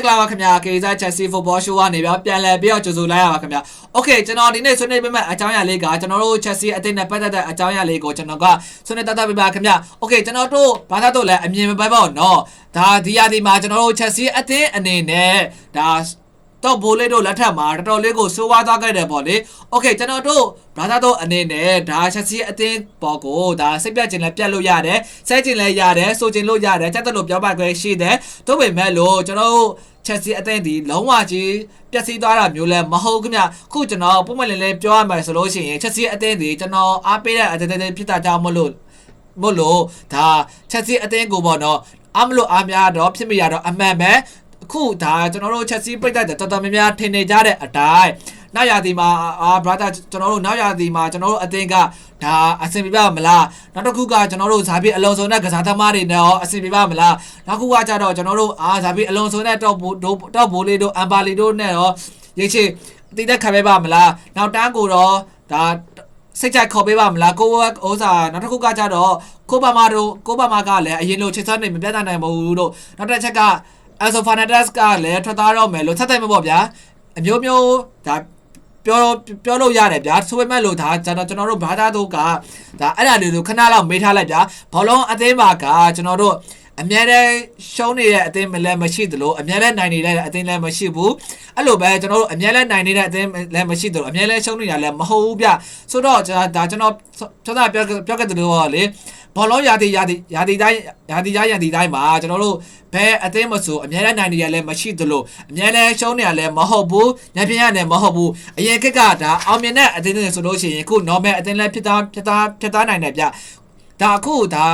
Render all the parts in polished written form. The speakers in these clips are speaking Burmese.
ကလာပါခင်ဗျာ KZ Chelsea Football Show ကနေပြန်လည်ပြီးတော့ကြိုဆိုလိုက်ရပါခင်ဗျာ Okay ကျွန်တော်ဒီနေ့ဆွေးနွေးပေးမယ့်အကြောင်းအရာလေးကကျွန်တော်တို့ Chelsea အသင်းနဲ့ပတ်သက်တဲ့အကြောင်းအရာလေးကိုကျွန်တော်ကဆွေးနွေးတတ်ပေးပါခင်ဗျာ Okay ကျွန်တော်တို့ဘာသာတော့လဲအမြင်မပဲပေါ့နော်ဒါဒီရာဒီမှာကျွန်တော်တို့ Chelsea အသင်းအနေနဲ့ဒါတော့ဘိုးလေးတို့လက်ထက်မှာတော်တော်လေးကိုစိုးဝါးသွားခဲ့တယ်ပေါ့လေ Okay ကျွန်တော်တို့ဘာသာတော့အနေနဲ့ဒါ Chelsea အသင်းပေါ်ကိုဒါစိတ်ပြတ်ခြင်းလည်းပြတ်လို့ရတယ်ဆဲခြင်းလည်းရတယ်စိုးခြင်းလို့ရတယ်ချက်တက်လို့ပြောပါခွဲရှိတယ်တို့ပေမဲ့လို့ကျွန်တော်တို့Chelsea အသင်းဒီလုံးဝကြီးပျက်စီးသွားတာမျိုးလဲမဟုတ်ခင်ဗျခုကျွန်တော်ပုံမှန်လေးပြောရမှာဆိုလို့ရှိရင် Chelsea အသင်းဒီကျွန်တော်အားပေးတဲ့အသင်းဖြစ်တာကြောင့်မလို့ဒါ Chelsea အသင်းကိုပေါ့နော်အမလို့အားများတော့ဖြစ်မိရတော့အမှန်ပဲအခုဒါကျွန်တော်တို့ Chelsea ပြိတ္တတော်တော်များများထင်နေကြတဲ့အတိုင်းနောက်ရာသီမှာbrother ကျွန်တော်တို့နောက်ရာသီမှာကျွန်တော်တို့အသင်းကဒါအဆင်ပြေပါမလားနောက်တစ်ခုကကျွန်တော်တို့ဇာဘီအလုံးစုံနဲ့ကစားသမားတွေနဲ့ရောအဆင်ပြေပါမလားနောက်ခုကကြတော့ကျွန်တော်တို့ဇာဘီအလုံးစုံနဲ့တော့ဘိုးလေးတို့အမ်ပါလီတို့နဲ့ရောရိတ်ချေအတိတ်ခံပေးပါမလားနောက်တန်းကိုတော့ဒါစိတ်ချခေါ်ပေးပါမလားကိုဥစားနောက်တစ်ခုကကြတော့ကိုပါမာကလည်းအရင်လိုချစ်စမ်းနေမပြတ်နိုင်ဘူးတို့နောက်တစ်ချက်ကEnzo Fernandez ကလည်းထွက်သားတော့မယ်လို့ဆက်တိုက်မပေါ့ဗျာအမျိုးမျိုးဒါပြောလို့ရတယ်ဗျာဆိုပေမဲ့လို့ဒါကျွန်တော်တို့ဘာသာတို့ကဒါအဲ့ဒါတွေကိုခဏလောက်မေးထားလိုက်ဗျာဘောလုံးအသင်းပါကကျွန်တော်တို့အများနဲ့ရှုံးနေတဲ့အသင်းလည်းမရှိသလိုအများနဲ့နိုင်နေတဲ့အသင်းလည်းမရှိဘူးအဲ့လိုပဲကျွန်တော်တို့အများနဲ့နိုင်နေတဲ့အသင်းလည်းမရှိသလိုအများနဲ့ရှုံးနေတာလည်းမဟုတ်ဘူးဗျဆိုတော့ဒါကျွန်တော်ပြောခဲ့သလိုပေါ့လေဘောလုံးရာသီတိုင်းမှာကျွန်တော်တို့ဘယ်အသင်းမဆိုအများနဲ့နိုင်နေရလဲမရှိသလိုအများနဲ့ရှုံးနေရလဲမဟုတ်ဘူးညပြင်းရလည်းမဟုတ်ဘူးအရင်ကဒါအောင်မြင်တဲ့အသင်းတွေဆိုလို့ရှိရင်ခု normal အသင်းလည်းဖြစ်သားနိုင်တယ်ဗျဒါအခုဒါ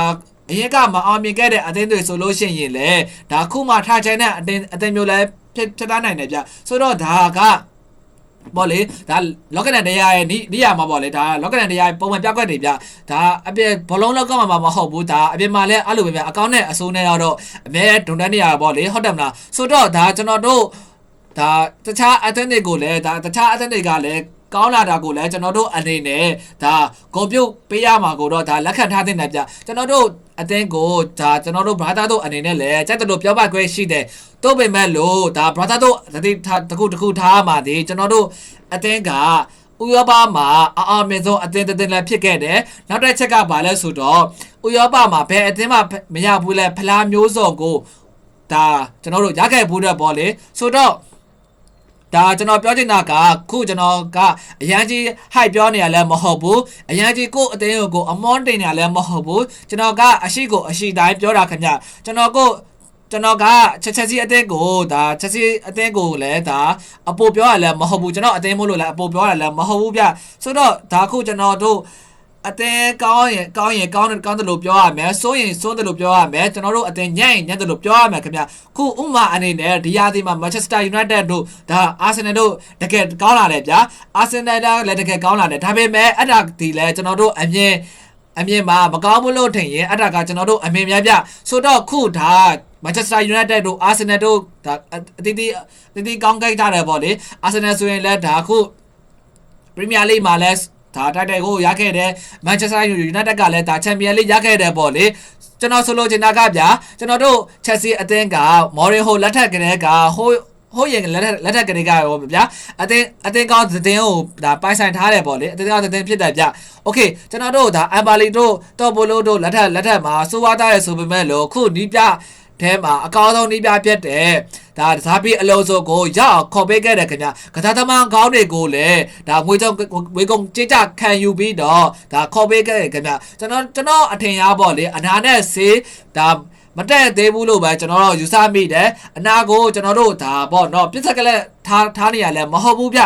အရင်ကမအောင်မြင်ခဲ့တဲ့အသင်းတွေဆိုလို့ရှိရင်လေဒါခုမှထားချိုင်းတဲ့အသင်းမျိုးလည်းဖြစ်သားနိုင်တယ်ဗျဆိုတော့ဒါကပေါ့လေဒါလော့ကဒန်တရားရဲ့နေရာမှာပေါ့လေဒါလော့ကဒန်တရားပုံမှန်ပြောက်ကွက်နေဗျဒါအပြည့်ဘလုံးလောက်ကမှာမဟုတ်ဘူးဒါအပြည့်မှာလည်းအဲ့လိုပဲဗျအကောင့်နဲ့အစိုးနဲ့တော့အမဲဒုံတန်းနေရပေါ့လေဟုတ်တယ်မလားဆိုတော့ဒါကျွန်တော်တို့ဒါတခြားအသင်းတွေကလည်းကောင်းလာတာကိုလည်းကျွန်တော်တို့အနေနဲ့ဒါဂုဏ်ပြုပေးရမှာကိုတော့ဒါလက်ခံထားတဲ့နေပြကျွန်တော်တို့အသင်းကိုဒါကျွန်တော်တို့ brother တို့အနေနဲ့လည်းစက်တို့ပြောပါခွဲရှိတယ်တို့ပေမဲ့လို့ဒါ brother တို့တခုထားမှာဒီကျွန်တော်တို့အသင်းကဥရောပမှာအောင်မြင်ဆုံးအသင်းလည်းဖြစ်ခဲ့တယ်နောက်တစ်ချက်ကဘာလဲဆိုတော့ဥရောပမှာဘယ်အသင်းမှမရဘူးလဲဖလားမျိုးစုံကိုဒါကျွန်တော်တို့ရခဲ့ဘူးတဲ့ပေါ့လေဆိုတော့ဒါကျွန်တော်ပြောချင်တာကခုကျွန်တော်ကအရန်ကြီး hype ပြောနေရလဲမဟုတ်ဘူးအရန်ကြီးကိုအသင်းကိုအမွန်တင်နေရလဲမဟုတ်ဘူးကျွန်တော်ကအရှိတိုင်းပြောတာခင်ဗျကျွန်တော်ကချက်စီအသင်းကိုဒါချက်စီအသင်းကိုလည်းဒါအပိုပြောရလဲမဟုတ်ဘူးကျွန်တော်အသင်းမို့လို့လည်းအပိုပြောရလဲမဟုတ်ဘူးဗျဆိုတော့ဒါခုကျွန်တော်တို့အသင်းကောင်းတယ်လို့ပြောရမယ်စိုးရင်စိုးတယ်လို့ပြောရမယ်ကျွန်တော်တို့အသင်းညံ့တယ်လို့ပြောရမယ်ခင်ဗျခုဥမာအနေနဲ့ဒီရာသီမှာ Manchester United တို့ဒါ Arsenal တို့တကယ်ကောင်းလာတယ်ဗျာ Arsenal လည်းတကယ်ကောင်းလာတယ်ဒါပေမဲ့အဲ့ဒါဒီလဲကျွန်တော်တို့အမြင်မှာမကောင်းဘူးလို့ထင်ရင်အဲ့ဒါကကျွန်တော်တို့အမြင်များဗျဆိုတော့ခုဒါ Manchester United တို့ Arsenal တို့ဒါအတီးကောင်းကြကြတယ်ပေါ့လေ Arsenal ဆိုရင်လည်းဒါခု Premier League မှာလည်းဒါတိုက်ကိုရခဲ့တယ် Manchester United ကလည်းဒါ Champions League ရခဲ့တယ်ပေါ့လေကျွန်တော်ဆိုလိုချင်တာကဗျာကျွန်တော်တို့ Chelsea အသင်းက Mourinho လက်ထက်ကလေးကဟိုရင်လက်ထက်ကလေးကရောဗျာအသင်းကောင်းသင်းကိုဒါပိုင်ဆိုင်ထားတယ်ပေါ့လေအသင်းကောင်းသင်းဖြစ်တယ်ဗျ Okay ကျွန်တော်တို့ဒါအမ်ပါလီတို့တော့ဘိုလိုတို့လက်ထက်မှာစိုးဝါးသားရဆိုပေမဲ့လို့ခုနီးပြထဲမှာအကောင်းဆုံးနီးပြဖြစ်တယ်ဒါဇာဘီအလုံးစုံကိုရအောင်ခေါ်ပေးခဲ့တယ်ခင်ဗျကစားသမားကောင်းတွေကိုလည်းဒါငွေကုန်ကြေးကြခံယူပြီးတော့ဒါခေါ်ပေးခဲ့တယ်ခင်ဗျကျွန်တော်အထင်ရပေါ့လေအနာနဲ့ဆေးဒါမတက်သေးဘူးလို့ပဲကျွန်တော်တို့ယူဆမိတယ်အနာကိုကျွန်တော်တို့ဒါပေါ့နော်ပြစ်ဆက်ကလေးထားနေရလဲမဟုတ်ဘူးဗျ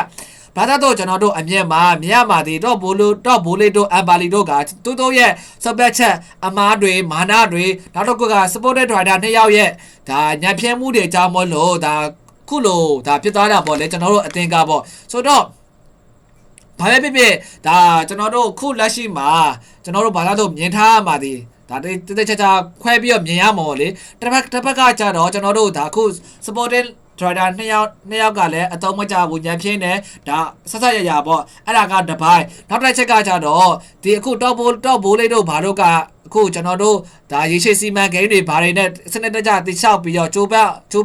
ဘာသာတော့ကျွန်တော်တို့အမြင်မှာမြင်ရမှာဒီတော့ဘိုးလေးတို့အမ်ပါလီတို့ကတိုးရဲ့စပက်ချက်အမားတွေမာနတွေနောက်တော့က supported driver 2ယောက်ရဲ့ဒါညံပြဲမှုတွေကြောင့်မလို့ဒါခုလိုဒါဖြစ်သွားတာပေါ့လေကျွန်တော်တို့အသင်ကပေါ့ဆိုတော့ဘာပဲဖြစ်ဒါကျွန်တော်တို့ခုလက်ရှိမှာကျွန်တော်တို့ဘာသာတော့မြင်ထားရမှာဒီဒါတိတ်ချာခွဲပြီးတော့မြင်ရမှာပေါ့လေတစ်ဖက်ကကြတော့ကျွန်တော်တို့ဒါခု supported driver 2ယောက်ကလည်းအသုံးမကျဘူးညံပြင်းနေဒါဆက်ဆက်ရပေါ့အဲ့ဒါကတပိုင်းနောက်တစ်ချက်ကကြတော့ဒီအခု top ball လေးတို့ဘာတို့ကအခုကျွန်တော်တို့ဒါရေရှည်စီမံကိန်းတွေဘာတွေနဲ့စနစ်တကျတိကျပြီးတော့ကြိုး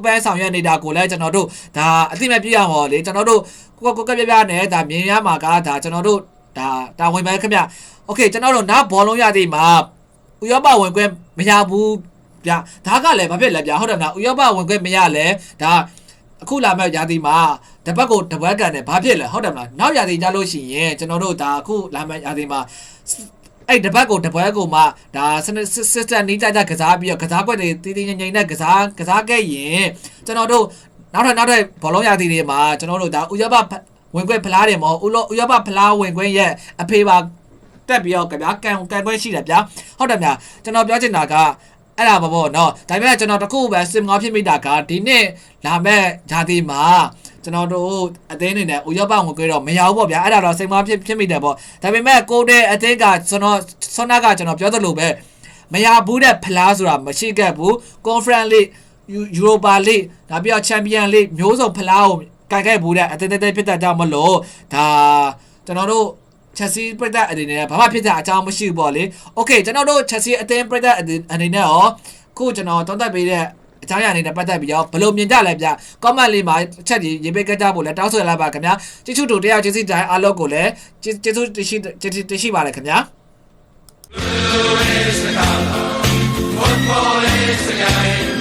ပန်းဆောင်ရွက်နေတာကိုလည်းကျွန်တော်တို့ဒါအသိမဲ့ပြရမှာလေကျွန်တော်တို့ကိုကပြနဲ့ဒါမြင်ရမှာကဒါကျွန်တော်တို့ဒါဝင်ပဲခင်ဗျโอเคကျွန်တော်တို့နောက်ဘောလုံးရသည်မှာဥရောပဝင်ခွင့်မရဘူးဗျဒါကလည်းဘာဖြစ်လဲဗျဟုတ်တယ်မလားဥရောပဝင်ခွင့်မရလဲဒါအခုလာမဲ့ရာသီမှာတပတ်ကိုတပတ်ကန်တယ်ဘာဖြစ်လဲဟုတ်တယ်မလားနောက်ရာသီကြလို့ရှိရင်ကျွန်တော်တို့ဒါအခုလာမဲ့ရာသီမှာအဲ့တပတ်ကိုတပတ်ကိုမှဒါ system နီးကြကစားပြီးတော့ကစားကွက်တွေတည်ငြိမ်နဲ့ကစားခဲ့ရင်ကျွန်တော်တို့နောက်ထပ်ဘောလုံးရာသီတွေမှာကျွန်တော်တို့ဒါဥရောပဝင်ခွင့်ဖလားတယ်မဟုတ်ဥရောပဖလားဝင်ခွင့်ရဲ့အဖေပါတက်ပြီးတော့ဗျာကန်ခွင့်ရှိတယ်ဗျာဟုတ်တယ်ဗျာကျွန်တော်ပြောချင်တာကအဲ့ဒါပေါ့နော်ဒါပေမဲ့ကျွန်တော်တခုပဲစင်ငေါဖြစ်မိတာကဒီနေ့လာမဲ့ဂျာတီမှာကျွန်တော်တို့အသင်းနေနဲ့ဥရောပဝင်ခွင့်တော့မရဘူးပေါ့ဗျာအဲ့ဒါတော့စင်ငေါဖြစ်မိတယ်ပေါ့ဒါပေမဲ့ကိုတဲ့အသင်းကကျွန်တော်ဆွမ်းနာကကျွန်တော်ပြောသလိုပဲမရဘူးတဲ့ဖလားဆိုတာမရှိခဲ့ဘူး Conference League Europa League ဒါပြီးတော့ Champions League မျိုးစုံဖလားကိုကြိုက်ခဲ့ဘူးတဲ့အသင်းဖြစ်တာကြောင့်မလို့ဒါကျွန်တော်တို့ချက်စီပြတ်တဲ့အနေနဲ့ဘာမှဖြစ်တဲ့အကြောင်းမရှိဘူးပေါ့လေ။ Okay ကျွန်တော်တို့ချက်စီအသင်းပြတ်တဲ့အနေနဲ့ရောခုကျွန်တော်သုံးသပ်ပေးတဲ့အကြောင်းအရာအနေနဲ့ပတ်သက်ပြီးတော့ဘယ်လိုမြင်ကြလဲဗျ။ comment လေးမှာချက်ကြီးရေးပေးကြဖို့လည်းတောင်းဆိုရလာပါခင်ဗျာ။ကျေးဇူးတို့တရားကျေးဇူးတိုင်းအားလုံးကိုလည်းကျေးဇူးတင်ရှိပါတယ်ခင်ဗျာ။ Football is the game.